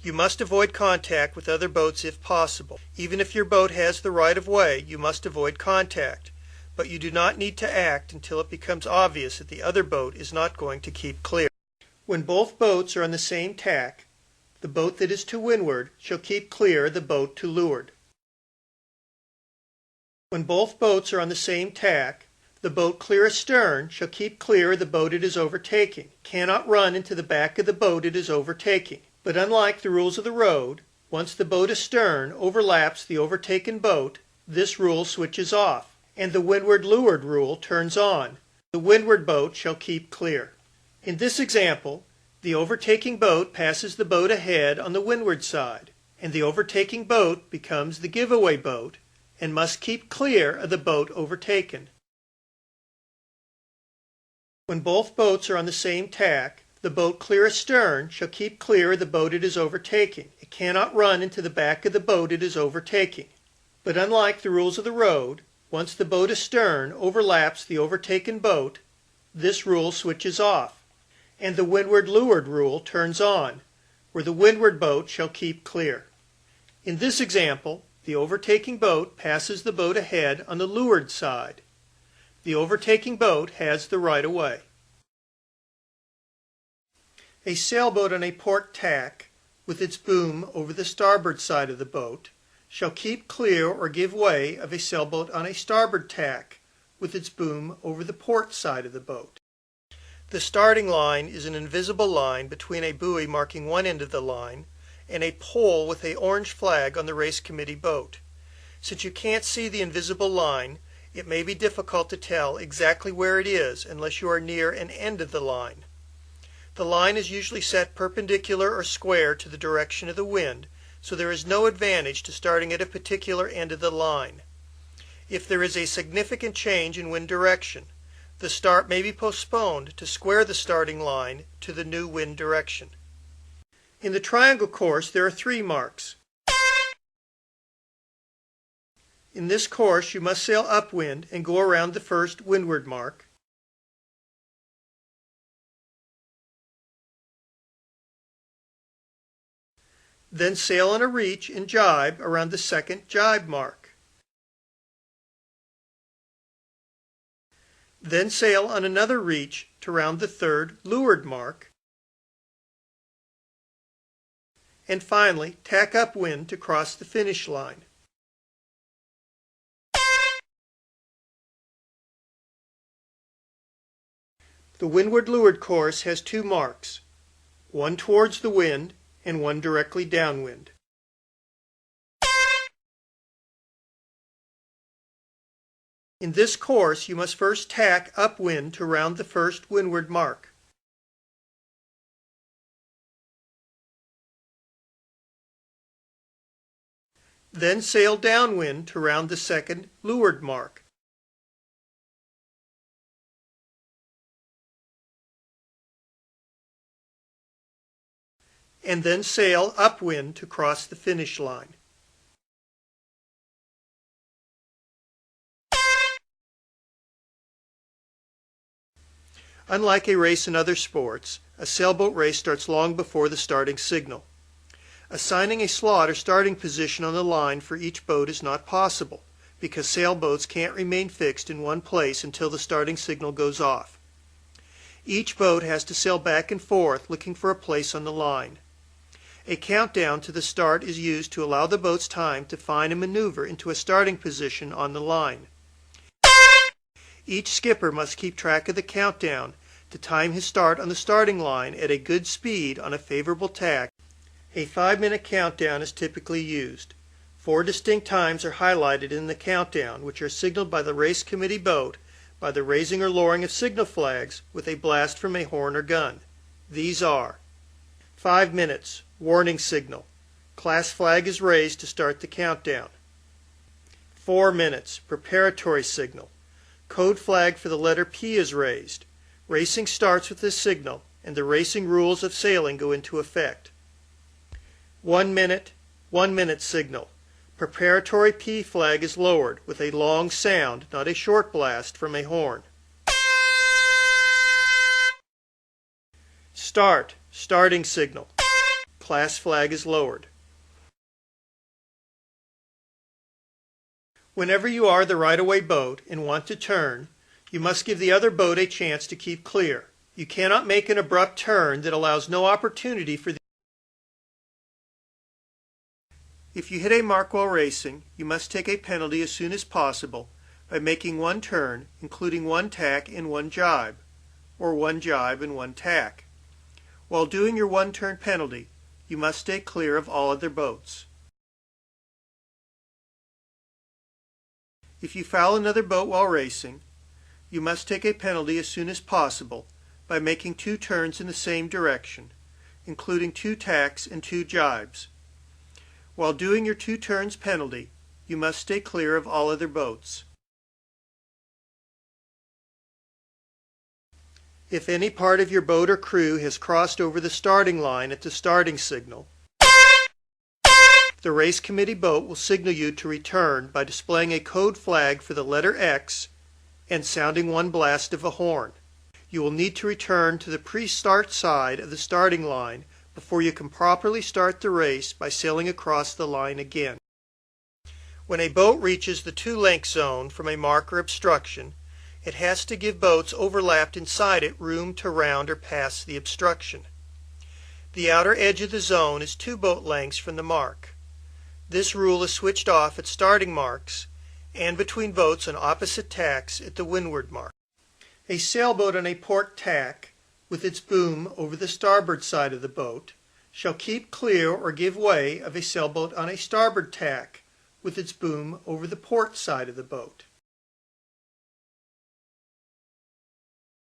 You must avoid contact with other boats if possible. Even if your boat has the right of way, you must avoid contact. But you do not need to act until it becomes obvious that the other boat is not going to keep clear. When both boats are on the same tack, the boat that is to windward shall keep clear of the boat to leeward. When both boats are on the same tack, the boat clear astern shall keep clear of the boat it is overtaking. It cannot run into the back of the boat it is overtaking. But unlike the rules of the road, once the boat astern overlaps the overtaken boat, this rule switches off, and the windward-leeward rule turns on. The windward boat shall keep clear. In this example, the overtaking boat passes the boat ahead on the windward side, and the overtaking boat becomes the giveaway boat and must keep clear of the boat overtaken. When both boats are on the same tack, the boat clear astern shall keep clear of the boat it is overtaking. It cannot run into the back of the boat it is overtaking. But unlike the rules of the road, once the boat astern overlaps the overtaken boat, this rule switches off, and the windward-leeward rule turns on, where the windward boat shall keep clear. In this example, the overtaking boat passes the boat ahead on the leeward side. The overtaking boat has the right of way. A sailboat on a port tack, with its boom over the starboard side of the boat, shall keep clear or give way of a sailboat on a starboard tack, with its boom over the port side of the boat. The starting line is an invisible line between a buoy marking one end of the line and a pole with an orange flag on the race committee boat. Since you can't see the invisible line, it may be difficult to tell exactly where it is unless you are near an end of the line. The line is usually set perpendicular or square to the direction of the wind, so there is no advantage to starting at a particular end of the line. If there is a significant change in wind direction, the start may be postponed to square the starting line to the new wind direction. In the triangle course, there are 3 marks. In this course, you must sail upwind and go around the first windward mark. Then sail on a reach and jibe around the second jibe mark. Then sail on another reach to round the third leeward mark. And finally, tack upwind to cross the finish line. The windward-leeward course has 2 marks, one towards the wind and one directly downwind. In this course, you must first tack upwind to round the first windward mark. Then sail downwind to round the second leeward mark. And then sail upwind to cross the finish line. Unlike a race in other sports, a sailboat race starts long before the starting signal. Assigning a slot or starting position on the line for each boat is not possible, because sailboats can't remain fixed in one place until the starting signal goes off. Each boat has to sail back and forth looking for a place on the line. A countdown to the start is used to allow the boats time to find and maneuver into a starting position on the line. Each skipper must keep track of the countdown to time his start on the starting line at a good speed on a favorable tack. A 5-minute countdown is typically used. 4 distinct times are highlighted in the countdown, which are signaled by the race committee boat by the raising or lowering of signal flags with a blast from a horn or gun. These are 5 minutes, warning signal. Class flag is raised to start the countdown. 4 minutes, preparatory signal. Code flag for the letter P is raised. Racing starts with this signal, and the racing rules of sailing go into effect. 1 minute, 1 minute signal. Preparatory P flag is lowered with a long sound, not a short blast from a horn. Start, starting signal. class flag is lowered. Whenever you are the right-of-way boat and want to turn, you must give the other boat a chance to keep clear. You cannot make an abrupt turn that allows no opportunity for the If you hit a mark while racing, you must take a penalty as soon as possible by making one turn, including one tack and one jibe, or one jibe and one tack. While doing your one-turn penalty, you must stay clear of all other boats. If you foul another boat while racing, you must take a penalty as soon as possible by making two turns in the same direction, including two tacks and two jibes. While doing your two turns penalty, you must stay clear of all other boats. If any part of your boat or crew has crossed over the starting line at the starting signal, the race committee boat will signal you to return by displaying a code flag for the letter X and sounding one blast of a horn. You will need to return to the pre-start side of the starting line before you can properly start the race by sailing across the line again. When a boat reaches the 2-length zone from a mark or obstruction, it has to give boats overlapped inside it room to round or pass the obstruction. The outer edge of the zone is 2 boat lengths from the mark. This rule is switched off at starting marks and between boats on opposite tacks at the windward mark. A sailboat on a port tack with its boom over the starboard side of the boat shall keep clear or give way of a sailboat on a starboard tack with its boom over the port side of the boat.